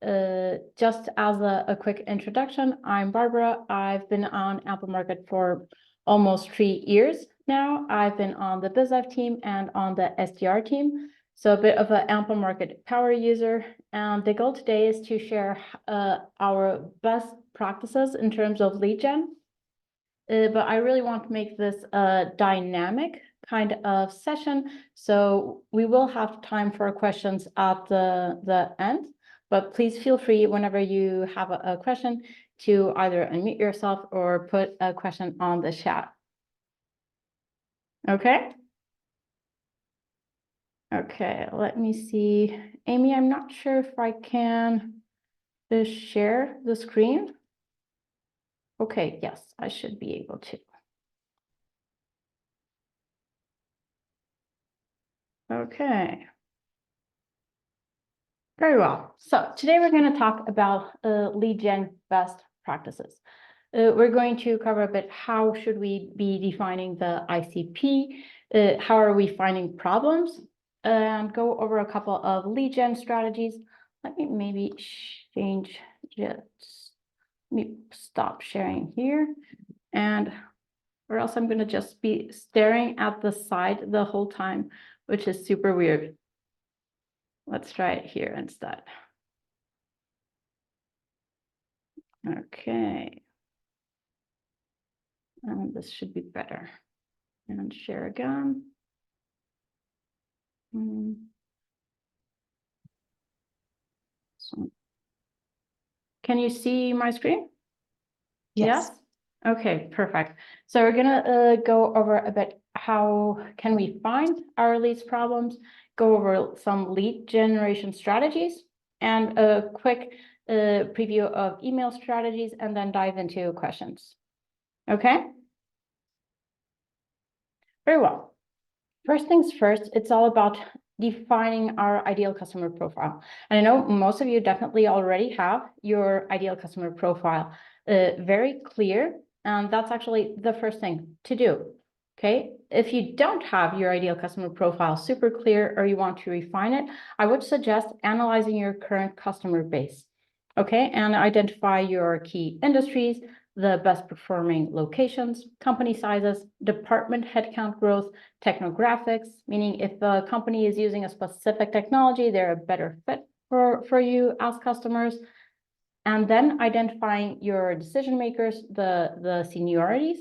here. Just as a quick introduction, I'm Barbara. I've been on Amplemarket for almost 3 years now. I've been on the BizDev team and on the SDR team. So a bit of an Amplemarket power user. And the goal today is to share our best practices in terms of lead gen. But I really want to make this a dynamic kind of session. So we will have time for questions at the end, but please feel free whenever you have a question to either unmute yourself or put a question on the chat. Okay. Okay, let me see. Amy, I'm not sure if I can share the screen. Okay, yes, I should be able to. Okay. Very well. So today we're going to talk about lead gen best practices. We're going to cover a bit how should we be defining the ICP, how are we finding problems, and go over a couple of lead gen strategies. Let me maybe change just, let me stop sharing here, and or else I'm going to just be staring at the side the whole time, which is super weird. Let's try it here instead. Okay. And this should be better. And share again. So, can you see my screen? Yes. Okay, perfect. So we're gonna go over a bit how can we find our leads problems, go over some lead generation strategies, and a quick preview of email strategies, and then dive into questions. Okay? Very well. First things first, it's all about defining our ideal customer profile. And I know most of you definitely already have your ideal customer profile very clear. And that's actually the first thing to do. Okay, if you don't have your ideal customer profile super clear or you want to refine it, I would suggest analyzing your current customer base. Okay, and identify your key industries, the best performing locations, company sizes, department headcount growth, technographics, meaning if the company is using a specific technology, they're a better fit for you as customers. And then identifying your decision makers, the seniorities.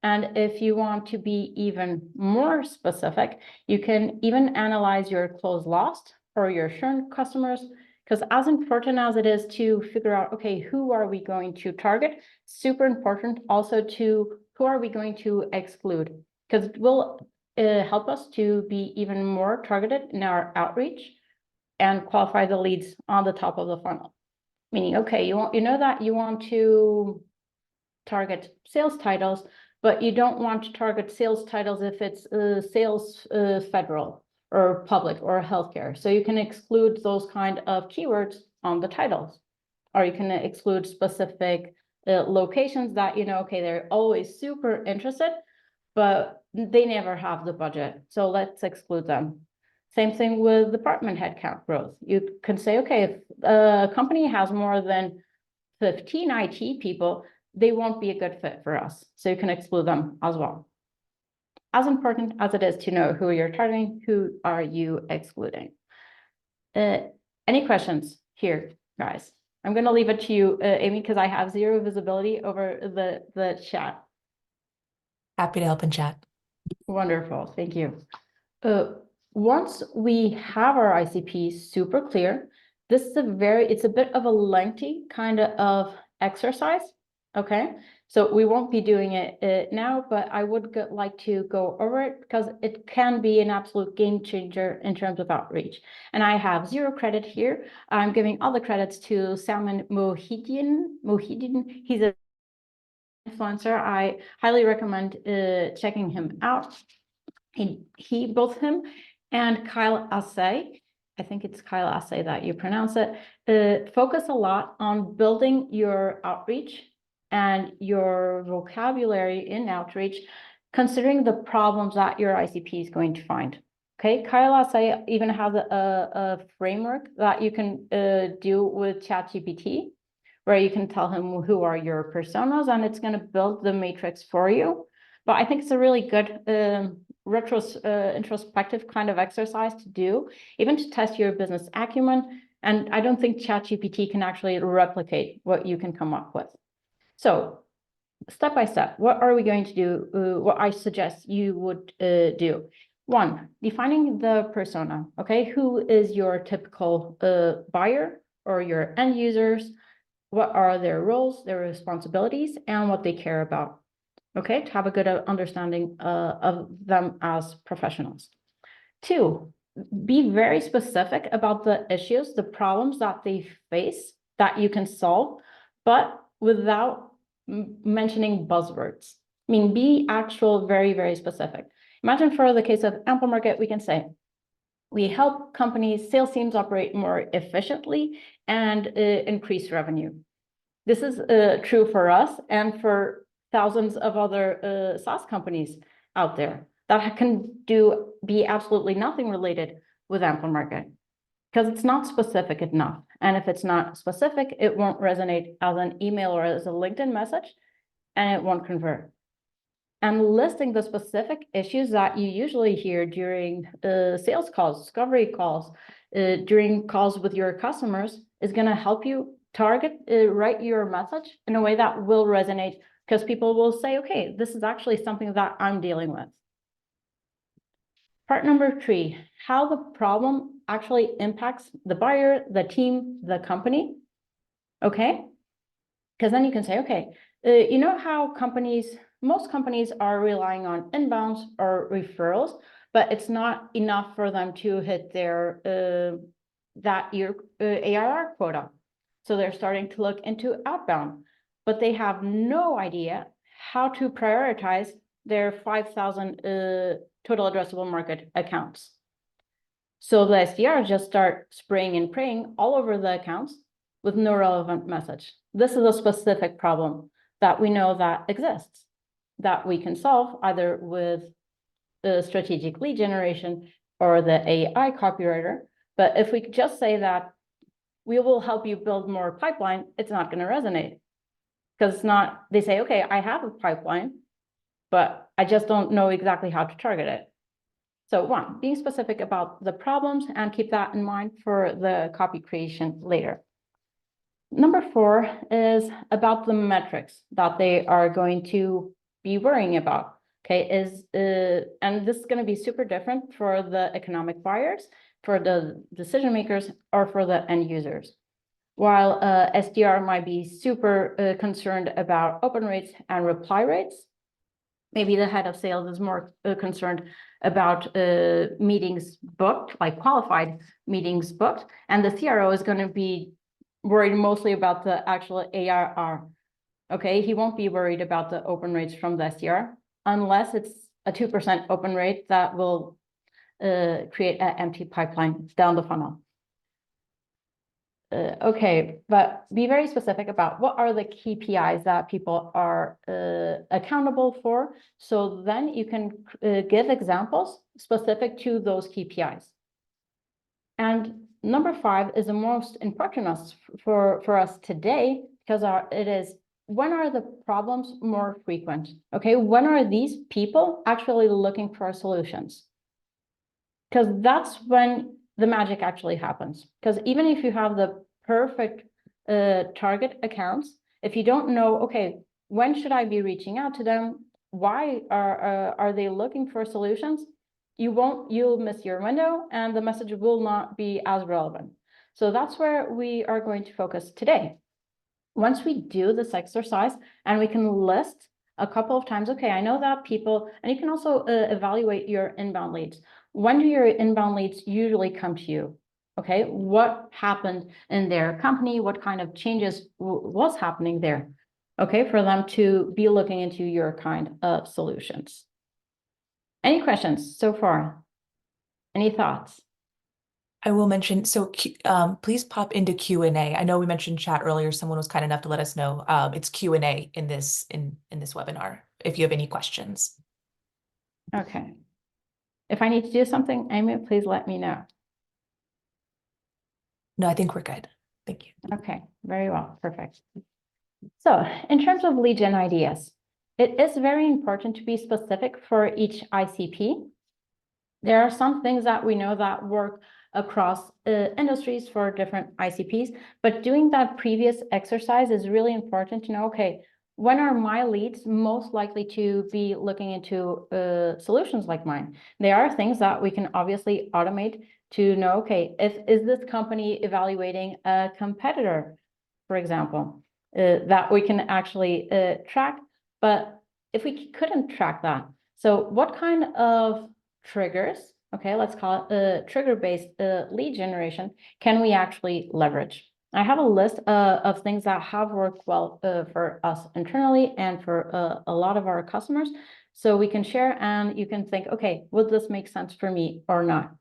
And if you want to be even more specific, you can even analyze your close lost or your churn customers, because as important as it is to figure out, okay, who are we going to target? Super important also to who are we going to exclude, because it will help us to be even more targeted in our outreach and qualify the leads on the top of the funnel. Meaning, okay, you know that you want to target sales titles, but you don't want to target sales titles if it's sales federal or public or healthcare. So you can exclude those kind of keywords on the titles, or you can exclude specific locations that, you know, okay, they're always super interested, but they never have the budget. So let's exclude them. Same thing with department headcount growth. You can say, okay, if a company has more than 15 IT people, they won't be a good fit for us. So you can exclude them as well. As important as it is to know who you're targeting, who are you excluding? Any questions here, guys? I'm going to leave it to you, Amy, because I have zero visibility over the chat. Happy to help in chat. Wonderful. Thank you. Once we have our ICP super clear, this is it's a bit of a lengthy kind of exercise. Okay, so we won't be doing it now, but I would like to go over it because it can be an absolute game changer in terms of outreach. And I have 0 credit here. I'm giving all the credits to Salman Mohideen. He's an influencer. I highly recommend checking him out. Both him and Kyle Ancede, I think it's Kyle Ancede that you pronounce it, focus a lot on building your outreach and your vocabulary in outreach, considering the problems that your ICP is going to find. Okay, Kailasai even has a framework that you can do with ChatGPT, where you can tell him who are your personas, and it's going to build the matrix for you. But I think it's a really good introspective kind of exercise to do, even to test your business acumen. And I don't think ChatGPT can actually replicate what you can come up with. So step by step, what are we going to do? What I suggest you would do. One, defining the persona. Okay, who is your typical buyer or your end users? What are their roles, their responsibilities, and what they care about? Okay, to have a good understanding of them as professionals. Two, be very specific about the issues, the problems that they face that you can solve, but without mentioning buzzwords. I mean, be actual, very, very specific. Imagine for the case of Amplemarket, we can say, we help companies, sales teams operate more efficiently and increase revenue. This is true for us and for thousands of other SaaS companies out there that can be absolutely nothing related with Amplemarket because it's not specific enough. And if it's not specific, it won't resonate as an email or as a LinkedIn message, and it won't convert. And listing the specific issues that you usually hear during sales calls, discovery calls, during calls with your customers is going to help you target, write your message in a way that will resonate, because people will say, okay, this is actually something that I'm dealing with. Part number 3, how the problem actually impacts the buyer, the team, the company. Okay, because then you can say, okay, you know how most companies are relying on inbounds or referrals, but it's not enough for them to hit their that year ARR quota. So they're starting to look into outbound, but they have no idea how to prioritize their 5,000 total addressable market accounts. So the SDRs just start spraying and praying all over the accounts with no relevant message. This is a specific problem that we know that exists, that we can solve either with the strategic lead generation or the AI copywriter. But if we just say that we will help you build more pipeline, it's not going to resonate, because it's not, they say, okay, I have a pipeline, but I just don't know exactly how to target it. So one, being specific about the problems and keep that in mind for the copy creation later. Number 4 is about the metrics that they are going to be worrying about. Okay, and this is going to be super different for the economic buyers, for the decision makers, or for the end users. While SDR might be super concerned about open rates and reply rates, maybe the head of sales is more concerned about meetings booked, like qualified meetings booked, and the CRO is going to be worried mostly about the actual ARR. Okay, he won't be worried about the open rates from the SDR unless it's a 2% open rate that will create an empty pipeline down the funnel. Okay, but be very specific about what are the KPIs that people are accountable for. So then you can give examples specific to those KPIs. And number 5 is the most important for us today, because it is, when are the problems more frequent? Okay, when are these people actually looking for solutions? Because that's when the magic actually happens. Because even if you have the perfect target accounts, if you don't know, okay, when should I be reaching out to them? Why are they looking for solutions? You'll miss your window and the message will not be as relevant. So that's where we are going to focus today. Once we do this exercise and we can list a couple of times, okay, I know that people, and you can also evaluate your inbound leads. When do your inbound leads usually come to you? Okay, what happened in their company? What kind of changes was happening there? Okay, for them to be looking into your kind of solutions. Any questions so far? Any thoughts? I will mention, so please pop into Q&A. I know we mentioned chat earlier. Someone was kind enough to let us know it's Q&A in this webinar if you have any questions. Okay. If I need to do something, Amy, please let me know. No, I think we're good. Thank you. Okay, very well, perfect. So in terms of lead gen ideas, it is very important to be specific for each ICP. There are some things that we know that work across industries for different ICPs, but doing that previous exercise is really important to know, okay, when are my leads most likely to be looking into solutions like mine? There are things that we can obviously automate to know, okay, is this company evaluating a competitor, for example, that we can actually track. But if we couldn't track that, so what kind of triggers, okay, let's call it trigger-based lead generation, can we actually leverage? I have a list of things that have worked well for us internally and for a lot of our customers. So we can share and you can think, okay, would this make sense for me or not?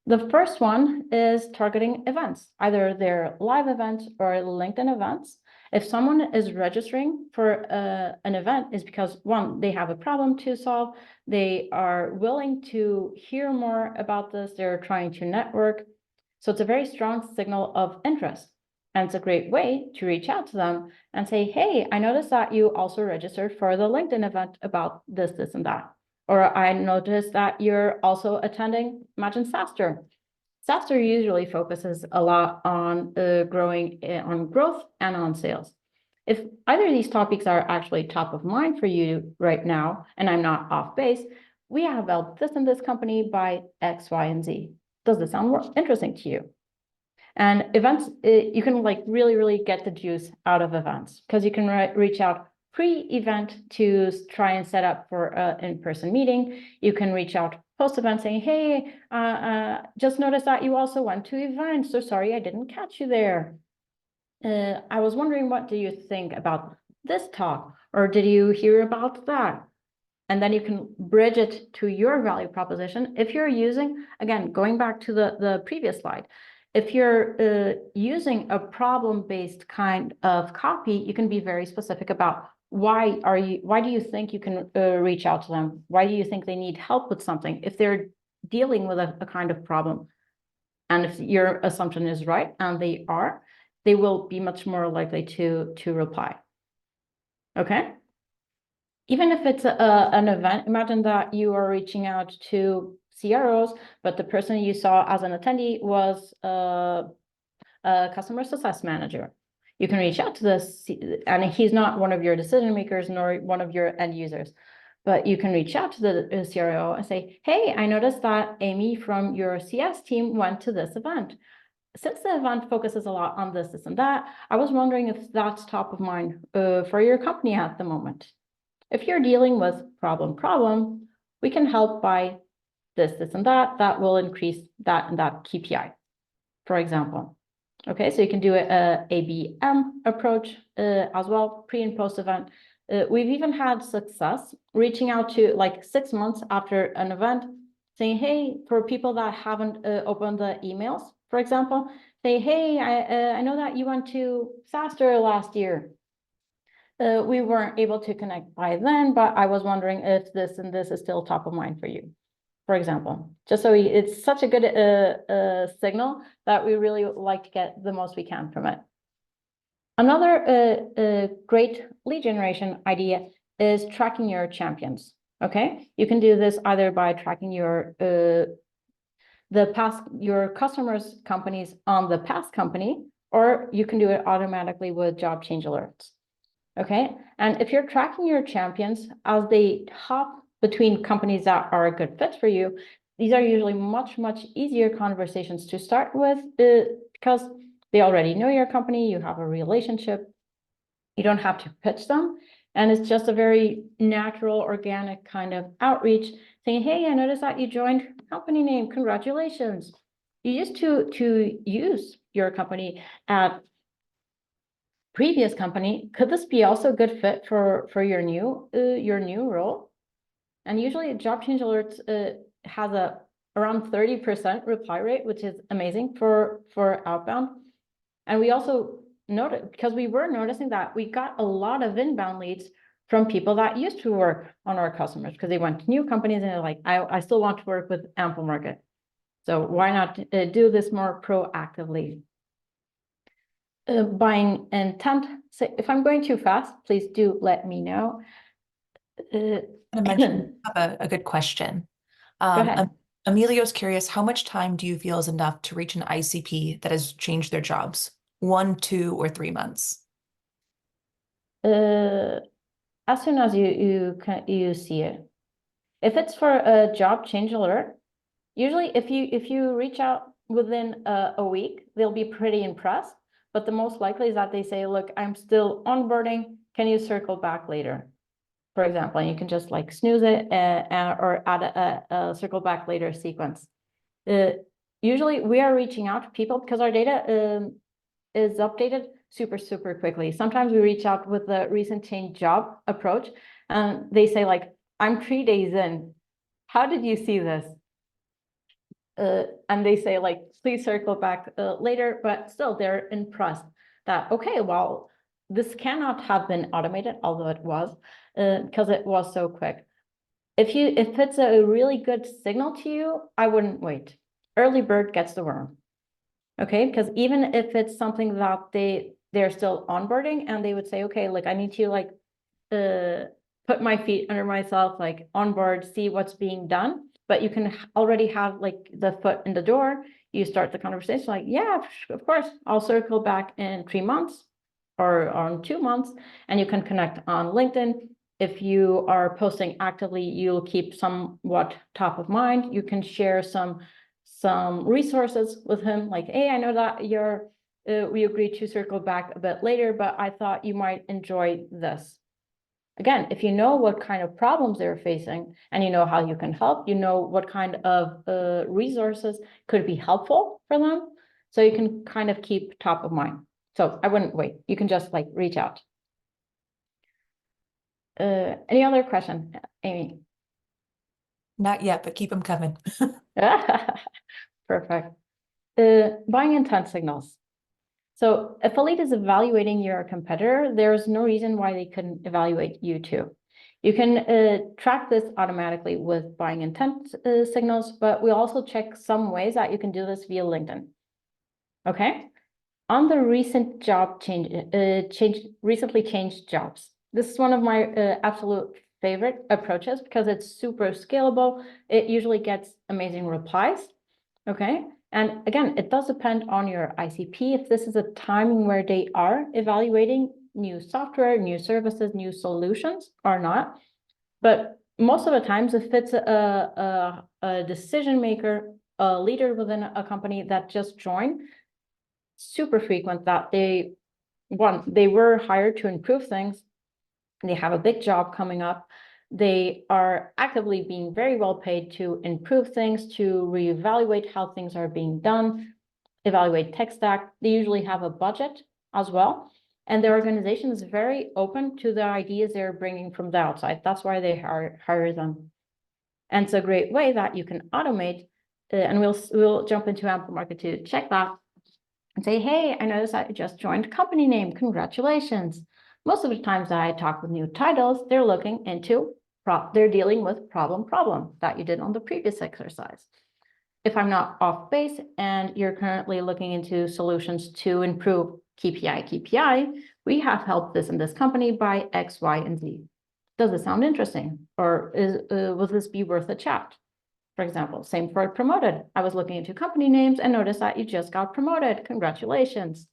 The first one is targeting events, either they're live events or LinkedIn events. If someone is registering for an event, is because one, they have a problem to solve, they are willing to hear more about this, they're trying to network. So it's a very strong signal of interest. And it's a great way to reach out to them and say, hey, I noticed that you also registered for the LinkedIn event about this, this, and that. Or I noticed that you're also attending, imagine SaaStr. SaaStr usually focuses a lot on growing on growth and on sales. If either of these topics are actually top of mind for you right now, and I'm not off base, we have built this and this company by X, Y, and Z. Does this sound more interesting to you? And events, you can like really get the juice out of events because you can reach out pre-event to try and set up for an in-person meeting. You can reach out post-event saying, hey, just noticed that you also went to events. So sorry, I didn't catch you there. I was wondering, what do you think about this talk? Or did you hear about that? And then you can bridge it to your value proposition. If you're using, again, going back to the previous slide, if you're using a problem-based kind of copy, you can be very specific about why do you think you can reach out to them? Why do you think they need help with something? If they're dealing with a kind of problem, and if your assumption is right, and they are, they will be much more likely to reply. Okay? Even if it's an event, imagine that you are reaching out to CROs, but the person you saw as an attendee was a customer success manager. You can reach out to this, and he's not one of your decision makers nor one of your end users, but you can reach out to the CRO and say, hey, I noticed that Amy from your CS team went to this event. Since the event focuses a lot on this, this, and that, I was wondering if that's top of mind for your company at the moment. If you're dealing with problem, we can help by this, this, and that will increase that and that KPI, for example. Okay, so you can do a ABM approach as well, pre and post event. We've even had success reaching out to like 6 months after an event, saying, hey, for people that haven't opened the emails, for example, say, hey, I know that you went to SaaStr last year. We weren't able to connect by then, but I was wondering if this and this is still top of mind for you, for example. Just so it's such a good signal that we really like to get the most we can from it. Another great lead generation idea is tracking your champions. Okay, you can do this either by tracking your customers' companies on the past company, or you can do it automatically with job change alerts. Okay, and if you're tracking your champions as they hop between companies that are a good fit for you, these are usually much easier conversations to start with because they already know your company, you have a relationship, you don't have to pitch them, and it's just a very natural, organic kind of outreach saying, hey, I noticed that you joined company name, congratulations. You used to use your company at previous company. Could this be also a good fit for your new role? And usually job change alerts has a around 30% reply rate, which is amazing for outbound. And we also noted, because we were noticing that we got a lot of inbound leads from people that used to work on our customers because they went to new companies and they're like, I still want to work with Amplemarket. So why not do this more proactively? Buying intent. So if I'm going too fast, please do let me know. I mentioned a good question. Go ahead. Emilio's curious, how much time do you feel is enough to reach an ICP that has changed their jobs? 1, 2, or 3 months? As soon as you see it. If it's for a job change alert, usually if you reach out within a week, they'll be pretty impressed. But the most likely is that they say, look, I'm still onboarding. Can you circle back later? For example, and you can just like snooze it or add a circle back later sequence. Usually we are reaching out to people because our data is updated super quickly. Sometimes we reach out with the recent change job approach and they say like, I'm 3 days in. How did you see this? And they say like, please circle back later, but still they're impressed that, okay, well, this cannot have been automated, although it was, because it was so quick. If it's a really good signal to you, I wouldn't wait. Early bird gets the worm. Okay, because even if it's something that they're still onboarding and they would say, okay, like I need to like put my feet under myself, like onboard, see what's being done. But you can already have like the foot in the door. You start the conversation like, yeah, of course, I'll circle back in 3 months or on 2 months, and you can connect on LinkedIn. If you are posting actively, you'll keep somewhat top of mind. You can share some resources with him, like, hey, I know that we agreed to circle back a bit later, but I thought you might enjoy this. Again, if you know what kind of problems they're facing and you know how you can help, you know what kind of resources could be helpful for them. So you can kind of keep top of mind. So I wouldn't wait. You can just like reach out. Any other question, Amy? Not yet, but keep them coming. Perfect. Buying intent signals. So if a lead is evaluating your competitor, there's no reason why they couldn't evaluate you too. You can track this automatically with buying intent signals, but we also check some ways that you can do this via LinkedIn. Okay. On the recent job recently changed jobs. This is one of my absolute favorite approaches because it's super scalable. It usually gets amazing replies. Okay. And again, it does depend on your ICP. If this is a timing where they are evaluating new software, new services, new solutions or not. But most of the times, if it's a decision maker, a leader within a company that just joined, super frequent that they were hired to improve things. They have a big job coming up. They are actively being very well paid to improve things, to reevaluate how things are being done, evaluate tech stack. They usually have a budget as well. And their organization is very open to the ideas they're bringing from the outside. That's why they hire them. And it's a great way that you can automate, and we'll jump into Amplemarket to check that and say, hey, I noticed that you just joined company name. Congratulations. Most of the times that I talk with new titles, they're looking into, they're dealing with problem that you did on the previous exercise. If I'm not off base and you're currently looking into solutions to improve KPI, we have helped this in this company by X, Y, and Z. Does it sound interesting? Or will this be worth a chat? For example, same for promoted. I was looking into company names and noticed that you just got promoted. Congratulations.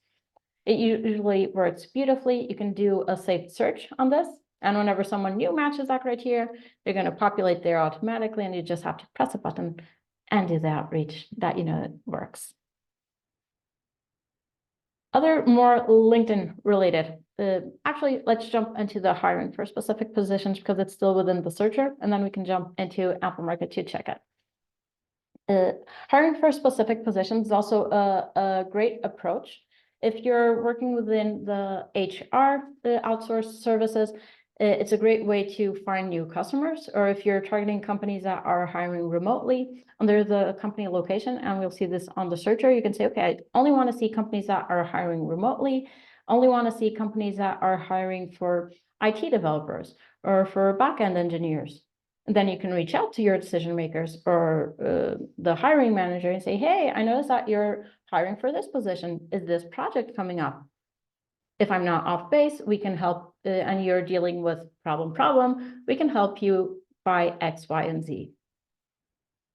It usually works beautifully. You can do a saved search on this. And whenever someone new matches that criteria, they're going to populate there automatically. And you just have to press a button and do the outreach that you know it works. Other more LinkedIn related. Actually, let's jump into the hiring for specific positions because it's still within the searcher. And then we can jump into Amplemarket to check it. Hiring for specific positions is also a great approach. If you're working within the HR outsourced services, it's a great way to find new customers. Or if you're targeting companies that are hiring remotely under the company location, and we'll see this on the searcher, you can say, okay, I only want to see companies that are hiring remotely, only want to see companies that are hiring for IT developers or for backend engineers. And then you can reach out to your decision makers or the hiring manager and say, hey, I noticed that you're hiring for this position. Is this project coming up? If I'm not off base, we can help, and you're dealing with problem, we can help you by X, Y, and Z.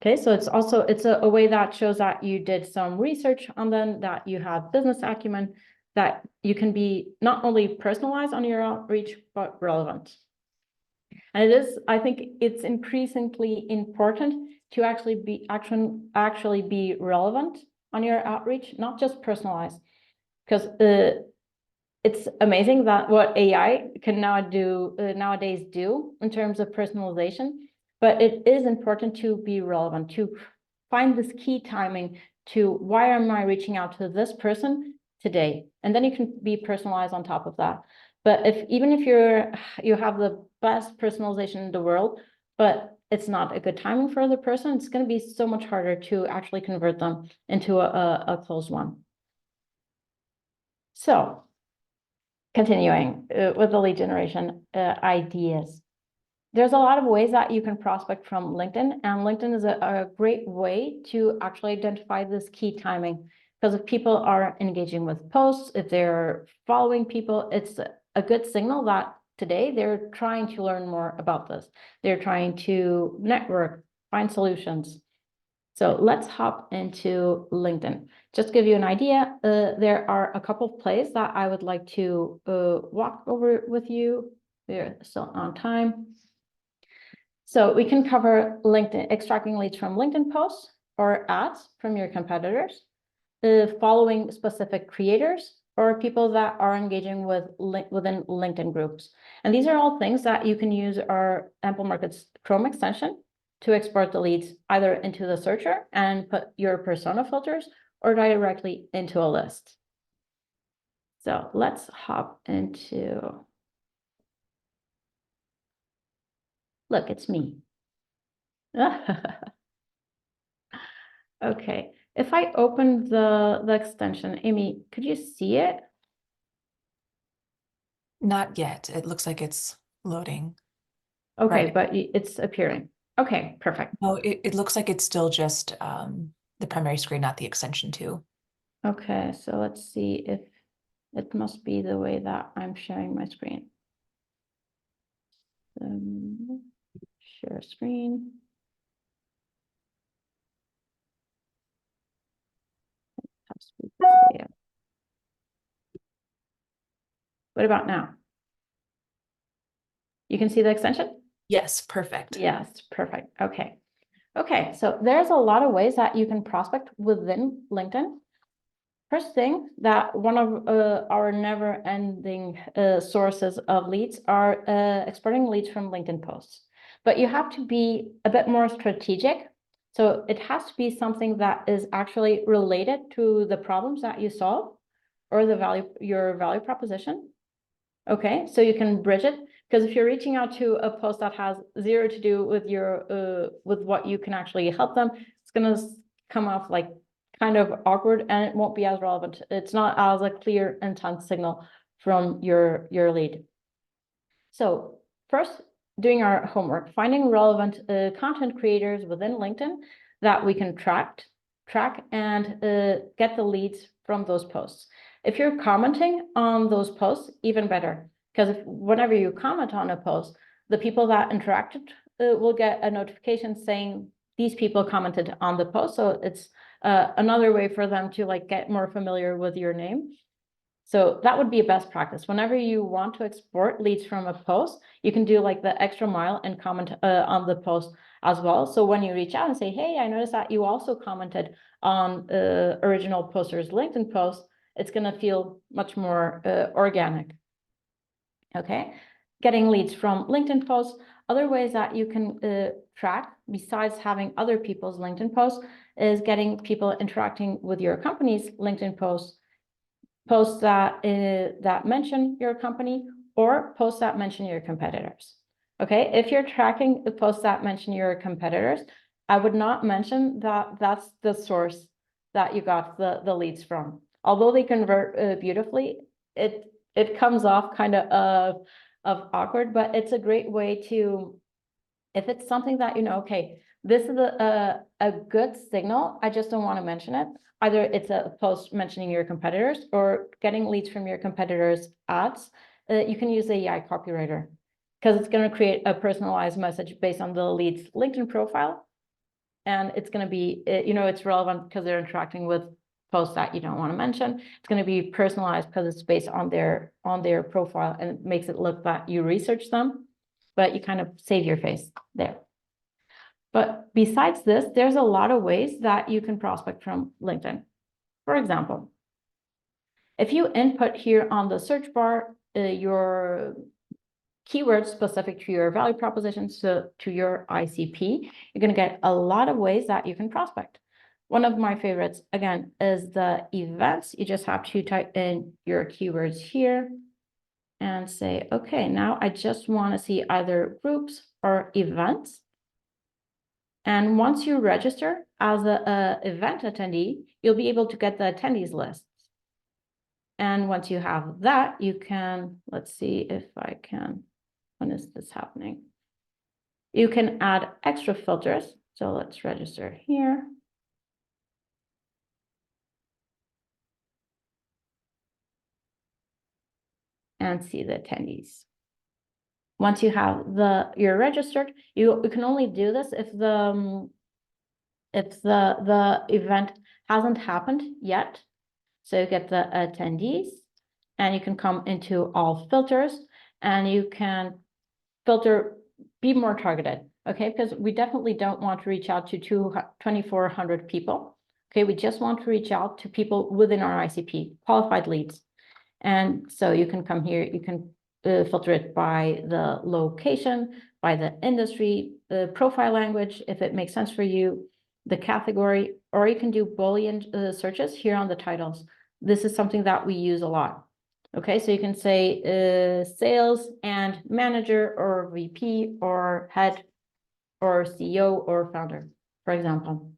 Okay, so it's a way that shows that you did some research on them, that you have business acumen, that you can be not only personalized on your outreach, but relevant. And I think it's increasingly important to actually be relevant on your outreach, not just personalized, because it's amazing that what AI can nowadays do in terms of personalization, but it is important to be relevant, to find this key timing to why am I reaching out to this person today? And then you can be personalized on top of that. But even if you have the best personalization in the world, but it's not a good timing for the person, it's going to be so much harder to actually convert them into a closed one. So continuing with the lead generation ideas. There's a lot of ways that you can prospect from LinkedIn, and LinkedIn is a great way to actually identify this key timing. Because if people are engaging with posts, if they're following people, it's a good signal that today they're trying to learn more about this. They're trying to network, find solutions. So let's hop into LinkedIn. Just to give you an idea, there are a couple of plays that I would like to walk over with you. We're still on time. So we can cover LinkedIn, extracting leads from LinkedIn posts or ads from your competitors, following specific creators, or people that are engaging within LinkedIn groups. And these are all things that you can use our Amplemarket's Chrome extension to export the leads either into the searcher and put your persona filters or directly into a list. So let's hop into, look, it's me. Okay, if I open the extension, Amy, could you see it? Not yet. It looks like it's loading. Okay, Right. but it's appearing. Okay, perfect. No, it looks like it's still just the primary screen, not the extension too. Okay, so let's see if it must be the way that I'm sharing my screen. Share screen. What about now? You can see the extension? Yes, perfect. Yes, perfect. Okay. Okay, so there's a lot of ways that you can prospect within LinkedIn. First thing, that one of our never-ending sources of leads are exporting leads from LinkedIn posts. But you have to be a bit more strategic. So it has to be something that is actually related to the problems that you solve or your value proposition. Okay, so you can bridge it, because if you're reaching out to a post that has zero to do with with what you can actually help them, it's gonna come off like kind of awkward and it won't be as relevant. It's not as a clear intent signal from your lead. So first, doing our homework, finding relevant content creators within LinkedIn that we can track and get the leads from those posts. If you're commenting on those posts, even better, because whenever you comment on a post, the people that interacted will get a notification saying these people commented on the post. So it's another way for them to like get more familiar with your name. So that would be a best practice. Whenever you want to export leads from a post, you can do like the extra mile and comment on the post as well. So when you reach out and say, hey, I noticed that you also commented on original poster's LinkedIn post, it's going to feel much more organic. Okay, getting leads from LinkedIn posts. Other ways that you can track, besides having other people's LinkedIn posts, is getting people interacting with your company's LinkedIn posts that mention your company, or posts that mention your competitors. Okay, if you're tracking the posts that mention your competitors, I would not mention that that's the source that you got the leads from. Although they convert beautifully, it comes off kind of of awkward, but it's a great way to, if it's something that, okay, this is a good signal, I just don't want to mention it. Either it's a post mentioning your competitors or getting leads from your competitors' ads. You can use the AI copywriter because it's going to create a personalized message based on the lead's LinkedIn profile. And it's going to be, it's relevant because they're interacting with posts that you don't want to mention. It's going to be personalized because it's based on their profile, and it makes it look that you research them, but you kind of save your face there. But besides this, there's a lot of ways that you can prospect from LinkedIn. For example, if you input here on the search bar your keywords specific to your value proposition, so to your ICP, you're going to get a lot of ways that you can prospect. One of my favorites, again, is the events. You just have to type in your keywords here and say, okay, now I just want to see either groups or events. And once you register as an event attendee, you'll be able to get the attendees list. And once you have that, you can, let's see if I can, when is this happening? You can add extra filters. So let's register here. And see the attendees. Once you have you're registered, you can only do this if the event hasn't happened yet. So you get the attendees, and you can come into all filters, and you can filter, be more targeted, okay? Because we definitely don't want to reach out to 2,400 people, okay? We just want to reach out to people within our ICP, qualified leads. And so you can come here, you can filter it by the location, by the industry, the profile language, if it makes sense for you, the category, or you can do Boolean searches here on the titles. This is something that we use a lot. Okay, so you can say sales and manager or VP or head or CEO or founder, for example.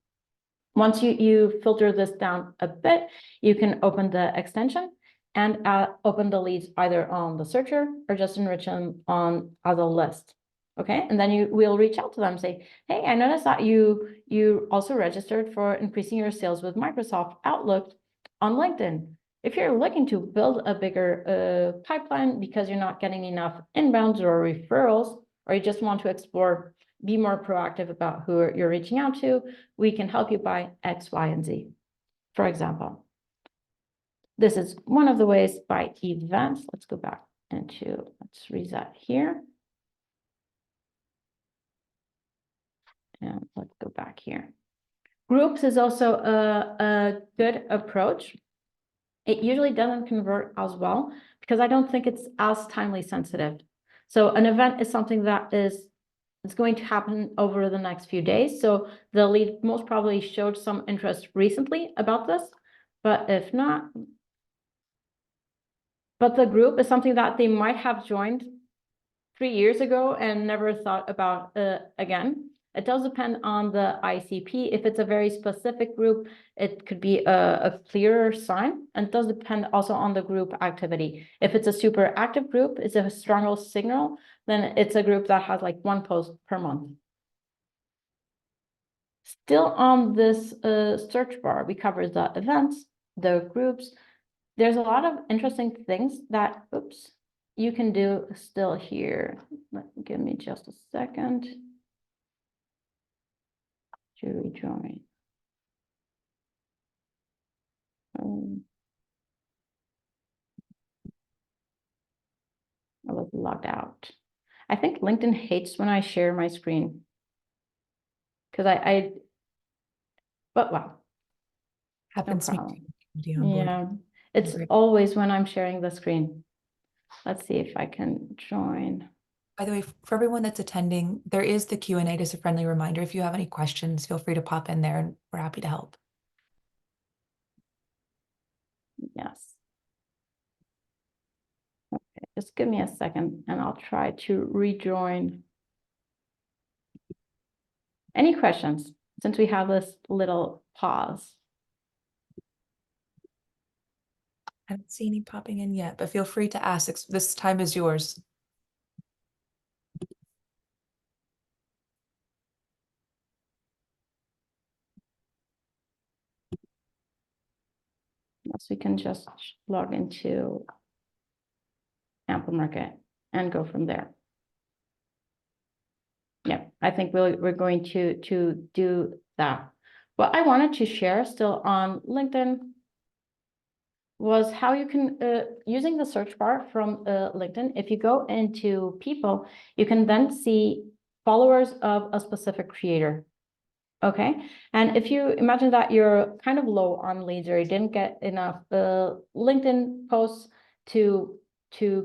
Once you filter this down a bit, you can open the extension and open the leads either on the searcher or just enrich them on as a list. Okay, and then we'll reach out to them and say, hey, I noticed that you also registered for increasing your sales with Microsoft Outlook on LinkedIn. If you're looking to build a bigger pipeline because you're not getting enough inbounds or referrals, or you just want to explore, be more proactive about who you're reaching out to, we can help you by X, Y, and Z, for example. This is one of the ways by events. Let's go back into, let's reset here. And let's go back here. Groups is also a good approach. It usually doesn't convert as well because I don't think it's as timely sensitive. So an event is something that it's going to happen over the next few days. So the lead most probably showed some interest recently about this, but if not, but the group is something that they might have joined 3 years ago and never thought about again. It does depend on the ICP. If it's a very specific group, it could be a clearer sign, and it does depend also on the group activity. If it's a super active group, it's a stronger signal, then it's a group that has like 1 post per month. Still on this search bar, we cover the events, the groups. There's a lot of interesting things that, oops, you can do still here. Give me just a second to rejoin. I was logged out. I think LinkedIn hates when I share my screen because but wow. Happens No to problem. me. Yeah, it's always when I'm sharing the screen. Let's see if I can join. By the way, for everyone that's attending, there is the Q&A, just a friendly reminder. If you have any questions, feel free to pop in there and we're happy to help. Yes. Okay, just give me a second and I'll try to rejoin. Any questions since we have this little pause? I don't see any popping in yet, but feel free to ask. This time is yours. So we can just log into Amplemarket and go from there. Yeah, I think we're going to do that. What I wanted to share still on LinkedIn was how you can, using the search bar from LinkedIn, if you go into people, you can then see followers of a specific creator. Okay, and if you imagine that you're kind of low on leads or you didn't get enough LinkedIn posts to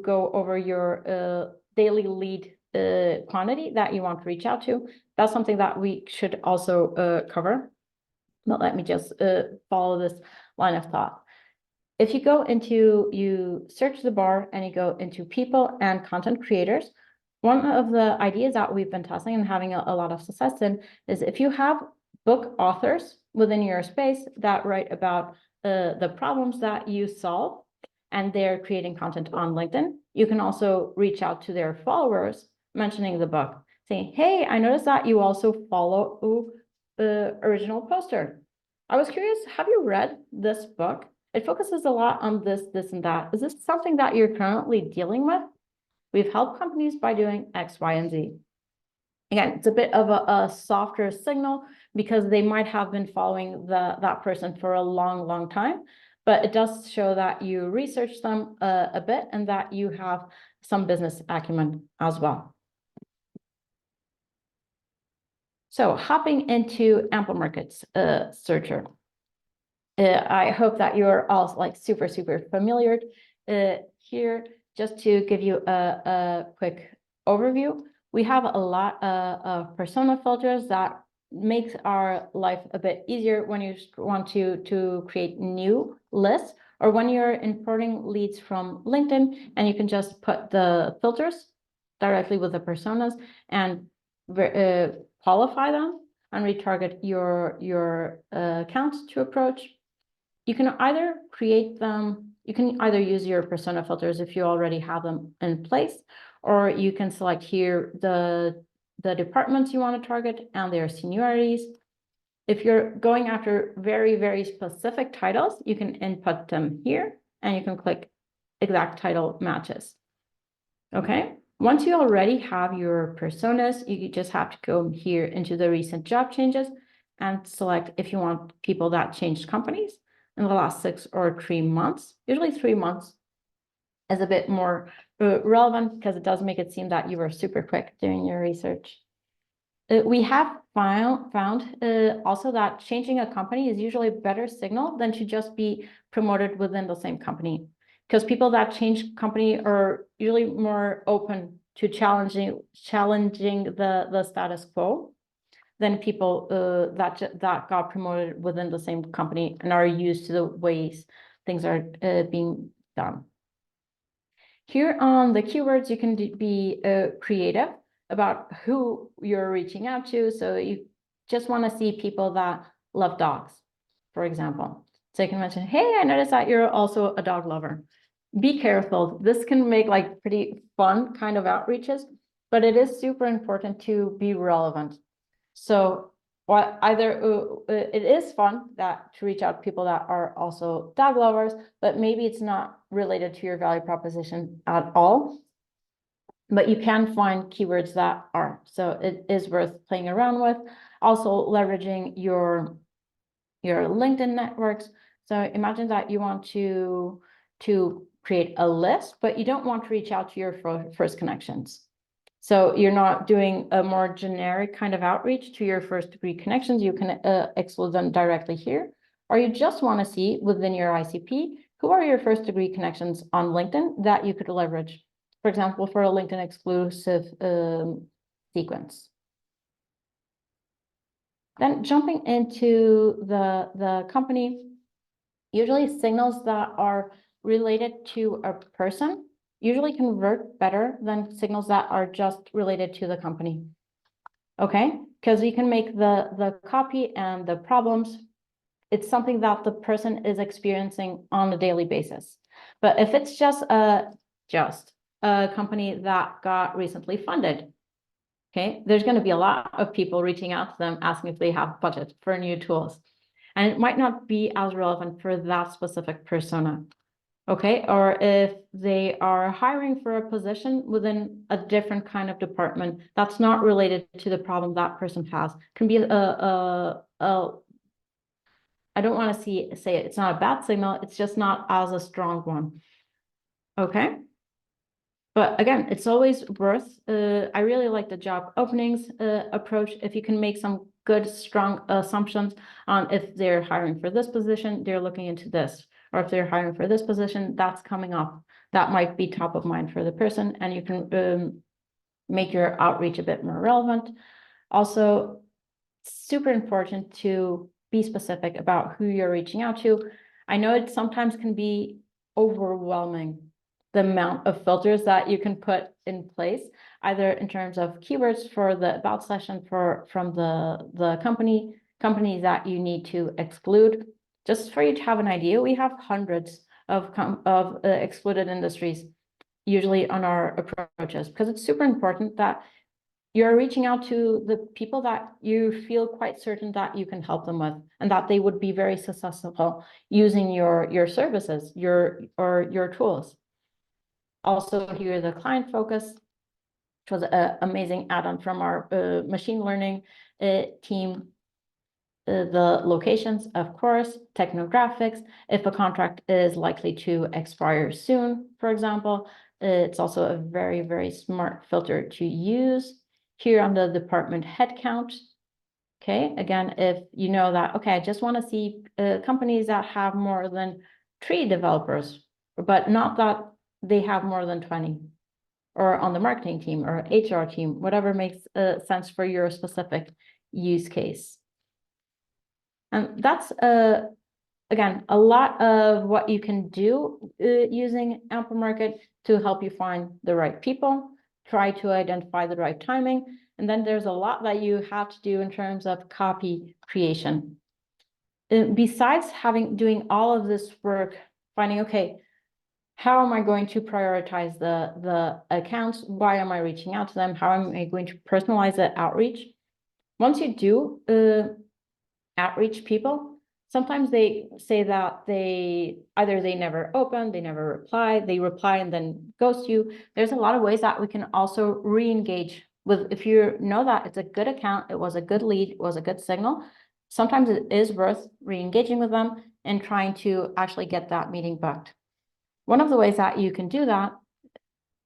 go over your daily lead quantity that you want to reach out to, that's something that we should also cover. But let me just follow this line of thought. If you go into, you search the bar and you go into people and content creators, one of the ideas that we've been testing and having a lot of success in is if you have book authors within your space that write about the problems that you solve and they're creating content on LinkedIn, you can also reach out to their followers mentioning the book, saying, hey, I noticed that you also follow the original poster. I was curious, have you read this book? It focuses a lot on this, this, and that. Is this something that you're currently dealing with? We've helped companies by doing X, Y, and Z. Again, it's a bit of a softer signal because they might have been following that person for a long, long time, but it does show that you research them a bit and that you have some business acumen as well. So hopping into Amplemarket's searcher. I hope that you're all like super familiar here. Just to give you a quick overview, we have a lot of persona filters that makes our life a bit easier when you want to create new lists or when you're importing leads from LinkedIn, and you can just put the filters directly with the personas and qualify them and retarget your accounts to approach. You can either create them, you can either use your persona filters if you already have them in place, or you can select here the departments you want to target and their seniorities. If you're going after very specific titles, you can input them here and you can click exact title matches. Okay, once you already have your personas, you just have to go here into the recent job changes and select if you want people that changed companies in the last 6 or 3 months. Usually 3 months is a bit more relevant because it does make it seem that you were super quick doing your research. We have found also that changing a company is usually a better signal than to just be promoted within the same company, because people that change company are usually more open to challenging the status quo than people that got promoted within the same company and are used to the ways things are being done. Here on the keywords, you can be creative about who you're reaching out to. So you just want to see people that love dogs, for example. So you can mention, hey, I noticed that you're also a dog lover. Be careful. This can make like pretty fun kind of outreaches, but it is super important to be relevant. So what either it is fun to reach out to people that are also dog lovers, but maybe it's not related to your value proposition at all. But you can find keywords that are. So it is worth playing around with. Also leveraging your LinkedIn networks. So imagine that you want to create a list, but you don't want to reach out to your first connections. So you're not doing a more generic kind of outreach to your first degree connections. You can exclude them directly here, or you just want to see within your ICP, who are your first degree connections on LinkedIn that you could leverage, for example, for a LinkedIn exclusive sequence. Then jumping into the company, usually signals that are related to a person usually convert better than signals that are just related to the company. Okay, because you can make the copy and the problems, it's something that the person is experiencing on a daily basis. But if it's just a company that got recently funded, okay, there's going to be a lot of people reaching out to them asking if they have budget for new tools. and it might not be as relevant for that specific persona. Okay, or if they are hiring for a position within a different kind of department that's not related to the problem that person has, can be I don't want to say it's not a bad signal, it's just not as a strong one. Okay. But again, it's always worth, I really like the job openings approach. If you can make some good, strong assumptions on if they're hiring for this position, they're looking into this. Or if they're hiring for this position, that's coming up. That might be top of mind for the person, and you can make your outreach a bit more relevant. Also, super important to be specific about who you're reaching out to. I know it sometimes can be overwhelming, the amount of filters that you can put in place, either in terms of keywords for the about session from the companies that you need to exclude. Just for you to have an idea, we have hundreds of excluded industries usually on our approaches, because it's super important that you're reaching out to the people that you feel quite certain that you can help them with, and that they would be very successful using your services, your tools. Also here, the client focus, which was an amazing add-on from our machine learning team. The locations, of course, technographics, if a contract is likely to expire soon, for example. It's also a very, very smart filter to use. Here on the department headcount, okay, again, if you know that, okay, I just want to see companies that have more than 3 developers, but not that they have more than 20, or on the marketing team or HR team, whatever makes sense for your specific use case. And that's, again, a lot of what you can do using Amplemarket to help you find the right people, try to identify the right timing. And then there's a lot that you have to do in terms of copy creation. Besides doing all of this work, finding, okay, how am I going to prioritize the accounts? Why am I reaching out to them? How am I going to personalize the outreach? Once you do outreach people, sometimes they say that they never open, they never reply, they reply and then ghost you. There's a lot of ways that we can also re-engage with, if you know that it's a good account, it was a good lead, it was a good signal, sometimes it is worth re-engaging with them and trying to actually get that meeting booked. One of the ways that you can do that,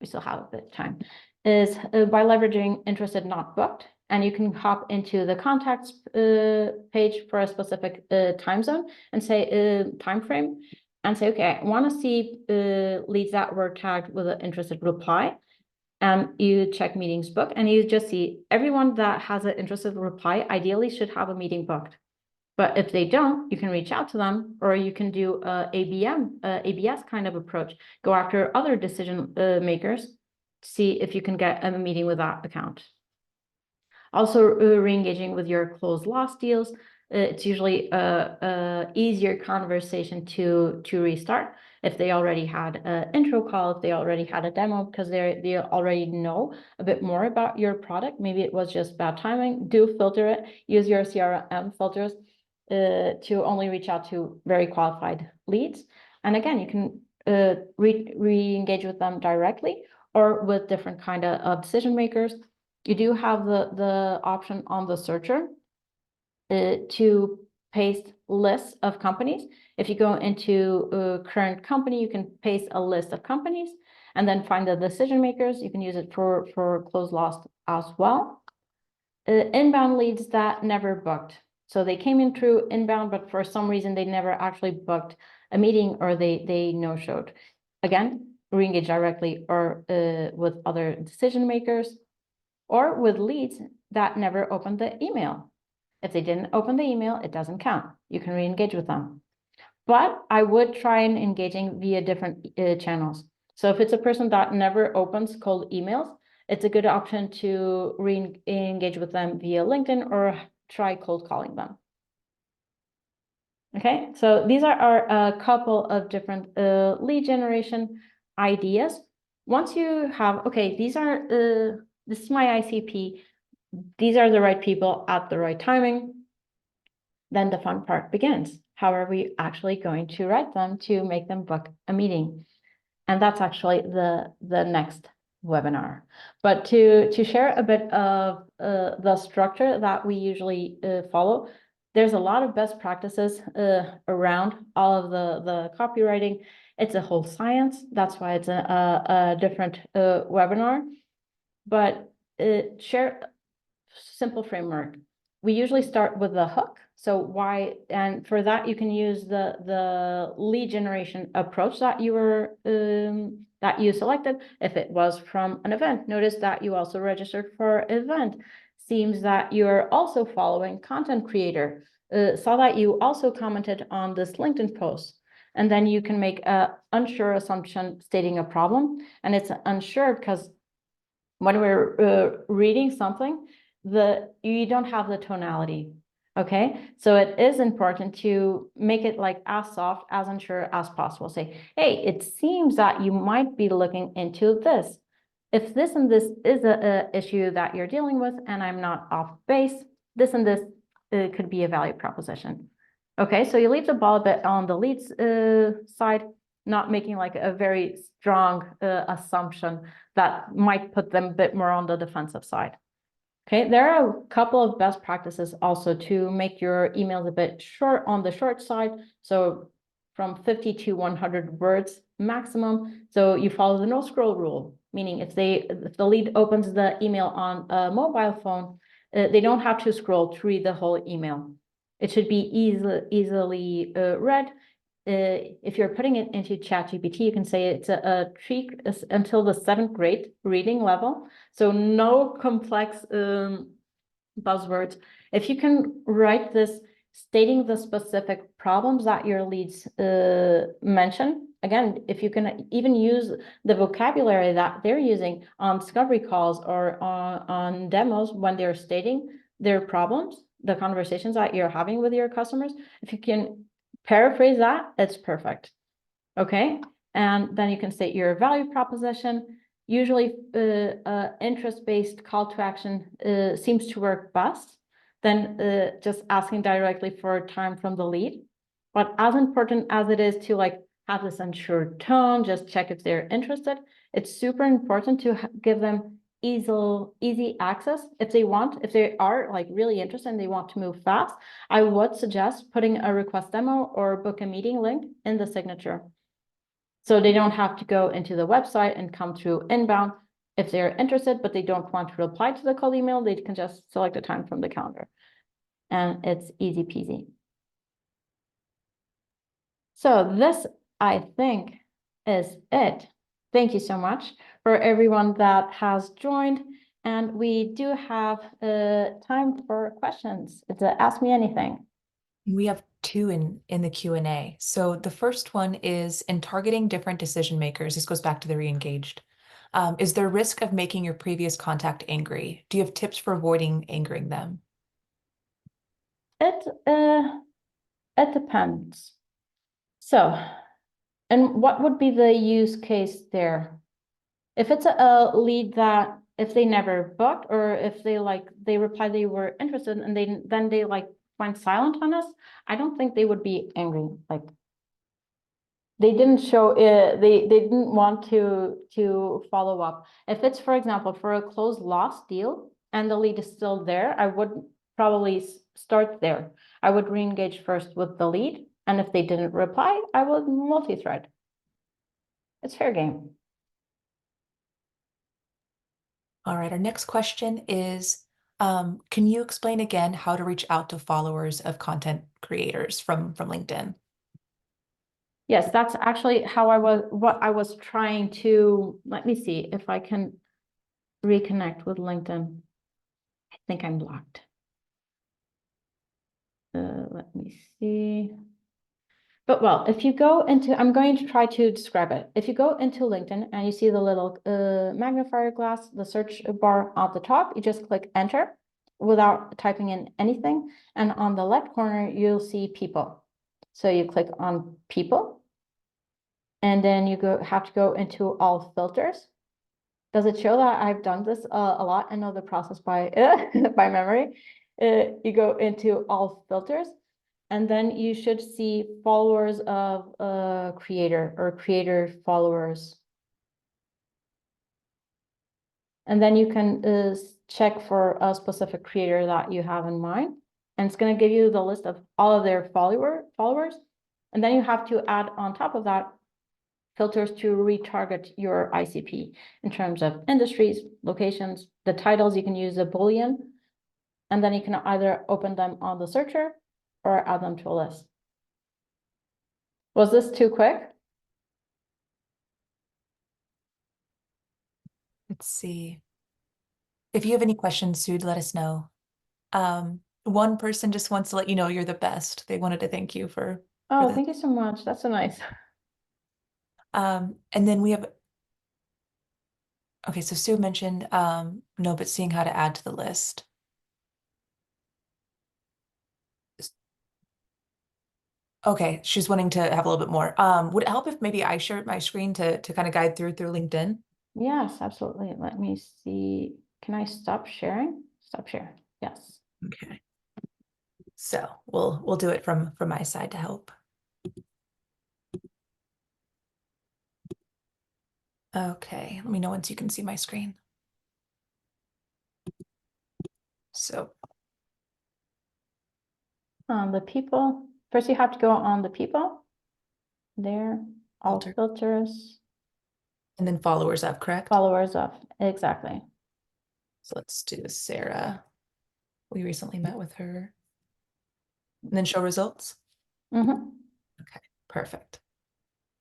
we still have a bit of time, is by leveraging interested not booked. And you can hop into the contacts page for a specific time zone and say time frame, and say, okay, I want to see leads that were tagged with an interested reply. And you check meetings booked, and you just see everyone that has an interested reply ideally should have a meeting booked. But if they don't, you can reach out to them, or you can do ABS kind of approach. Go after other decision makers, see if you can get a meeting with that account. Also, re-engaging with your closed lost deals. It's usually a easier conversation to restart if they already had an intro call, if they already had a demo, because they already know a bit more about your product. Maybe it was just bad timing. Do filter it. Use your CRM filters to only reach out to very qualified leads. And again, you can re-engage with them directly or with different kind of decision makers. You do have the option on the searcher to paste lists of companies. If you go into a current company, you can paste a list of companies and then find the decision makers. You can use it for closed lost as well. Inbound leads that never booked. So they came in through inbound, but for some reason they never actually booked a meeting, or they no-showed. Again, re-engage directly or with other decision makers, or with leads that never opened the email. If they didn't open the email, it doesn't count. You can re-engage with them. But I would try and engaging via different channels. So if it's a person that never opens cold emails, it's a good option to re-engage with them via LinkedIn or try cold calling them. Okay, so these are a couple of different lead generation ideas. Once you have, okay, these are, this is my ICP. These are the right people at the right timing. Then the fun part begins. How are we actually going to write them to make them book a meeting? And that's actually the next webinar. But to share a bit of the structure that we usually follow, there's a lot of best practices around all of the copywriting. It's a whole science. That's why it's a different webinar. But share simple framework. We usually start with the hook. So why, and for that you can use the lead generation approach that you were that you selected. If it was from an event, notice that you also registered for event. Seems that you're also following content creator. Saw that you also commented on this LinkedIn post. And then you can make a unsure assumption stating a problem. And it's unsure because when we're reading something, you don't have the tonality. Okay, so it is important to make it like as soft, as unsure as possible. Say, hey, it seems that you might be looking into this. If this and this is a issue that you're dealing with, and I'm not off base, this and this could be a value proposition. Okay, so you leave the ball a bit on the leads side, not making like a very strong assumption that might put them a bit more on the defensive side. Okay, there are a couple of best practices also to make your emails a bit short on the short side. So from 50 to 100 words maximum. So you follow the no scroll rule, meaning if the lead opens the email on a mobile phone, they don't have to scroll to read the whole email. It should be easily read. If you're putting it into ChatGPT, you can say it's a treat until the 7th grade reading level. So no complex buzzwords. If you can write this stating the specific problems that your leads mention, again, if you can even use the vocabulary that they're using on discovery calls or on demos when they're stating their problems, the conversations that you're having with your customers, if you can paraphrase that, it's perfect. Okay, and then you can state your value proposition. Usually interest-based call to action seems to work best than just asking directly for time from the lead. But as important as it is to like have this unsure tone, just check if they're interested, it's super important to give them easy access. If they are like really interested and they want to move fast, I would suggest putting a request demo or book a meeting link in the signature. So they don't have to go into the website and come through inbound. If they're interested, but they don't want to reply to the cold email, they can just select a time from the calendar. And it's easy peasy. So this, I think, is it. Thank you so much for everyone that has joined. And we do have time for questions. It's a Ask Me Anything. We have two in the Q&A. So the first one is, in targeting different decision makers, this goes back to the re-engaged. Is there risk of making your previous contact angry? Do you have tips for avoiding angering them? It depends. So, and what would be the use case there? If it's a lead that if they never booked, or if they reply they were interested and then they like went silent on us, I don't think they would be angry. Like they didn't show it, they didn't want to follow up. If it's, for example, for a closed loss deal and the lead is still there, I would probably start there. I would re-engage first with the lead, and if they didn't reply, I would multi-thread. It's fair game. All right, our next question is, can you explain again how to reach out to followers of content creators from LinkedIn? Yes, that's actually what I was trying to, let me see if I can reconnect with LinkedIn. I think I'm blocked. Let me see. But well, if you go into, I'm going to try to describe it. If you go into LinkedIn and you see the little magnifier glass, the search bar at the top, you just click enter without typing in anything. And on the left corner, you'll see people. So you click on people. And then you have to go into all filters. Does it show that I've done this a lot? I know the process by by memory. You go into all filters, and then you should see followers of a creator or creator followers. And then you can check for a specific creator that you have in mind. And it's going to give you the list of all of their followers. And then you have to add on top of that filters to retarget your ICP in terms of industries, locations, the titles. You can use a Boolean, and then you can either open them on the searcher or add them to a list. Was this too quick? Let's see. If you have any questions, Sud, let us know. One person just wants to let you know you're the best. They wanted to thank you for Oh, this. thank you so much. That's so nice. And then we have, okay, so Sue mentioned, no, but seeing how to add to the list. Okay, she's wanting to have a little bit more. Would it help if maybe I shared my screen to kind of guide through LinkedIn? Yes, absolutely. Let me see. Can I stop sharing? Stop share. Yes. Okay. So we'll do it from my side to help. Okay, let me know once you can see my screen. So On the people, first you have to go on the people. There, all Filter. filters, And then followers up, correct? followers of, exactly. So let's do Sarah. We recently met with her. And then show results. Mm-hmm. Okay, perfect.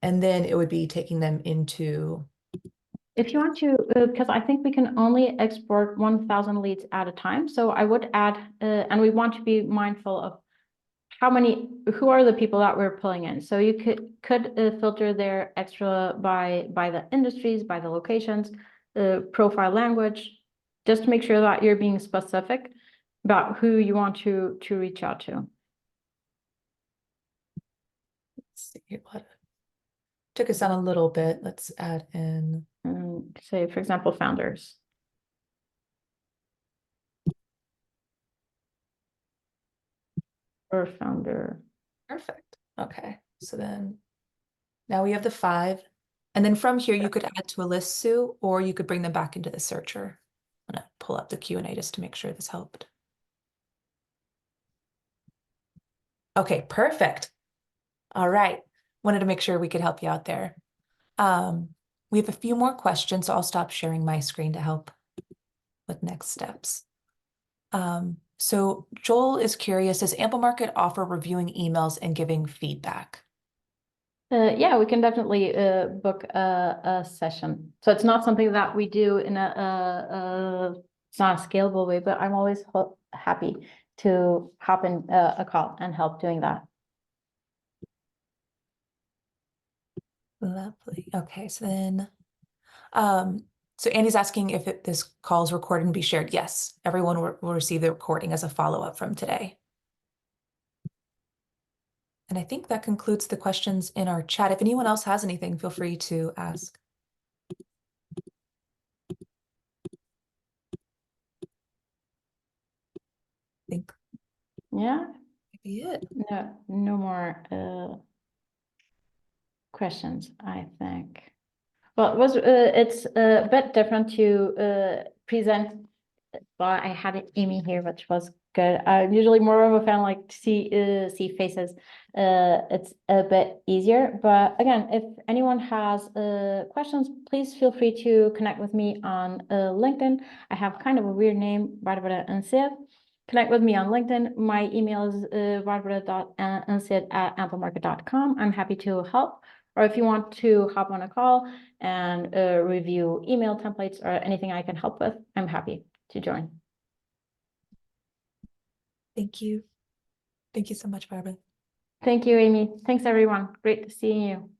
And then it would be taking them into, If you want to, because I think we can only export 1,000 leads at a time. So I would add, and we want to be mindful of who are the people that we're pulling in. So you could filter their extra by the industries, by the locations, profile language, just to make sure that you're being specific about who you want to reach out to. let's see what took us down a little bit. Let's add in, Say, for example, founders. Or founder. perfect. Okay, so then now we have the 5. And then from here, you could add to a list, Sue, or you could bring them back into the searcher. I'm gonna pull up the Q&A just to make sure this helped. Okay, perfect. All right. Wanted to make sure we could help you out there. We have a few more questions, so I'll stop sharing my screen to help with next steps. So Joel is curious, does Amplemarket offer reviewing emails and giving feedback? Yeah, we can definitely book a session. So it's not something that we do in it's not a scalable way, but I'm always happy to hop in a call and help doing that. Lovely. Okay, so then, so Andy's asking if this call is recorded and be shared. Yes, everyone will receive the recording as a follow-up from today. And I think that concludes the questions in our chat. If anyone else has anything, feel free to ask. I think Yeah, that might be it. no more questions, I think. Well, it's a bit different to present. Well, I had Amy here, which was good. I'm usually more of a fan like to see faces. It's a bit easier. But again, if anyone has questions, please feel free to connect with me on LinkedIn. I have kind of a weird name, Bárbara Ancede. Connect with me on LinkedIn. My email is barbara.ancede@amplemarket.com. I'm happy to help. Or if you want to hop on a call and review email templates or anything I can help with, I'm happy to join. Thank you. Thank you so much, Barbara. Thank you, Amy. Thanks, everyone. Great to see you.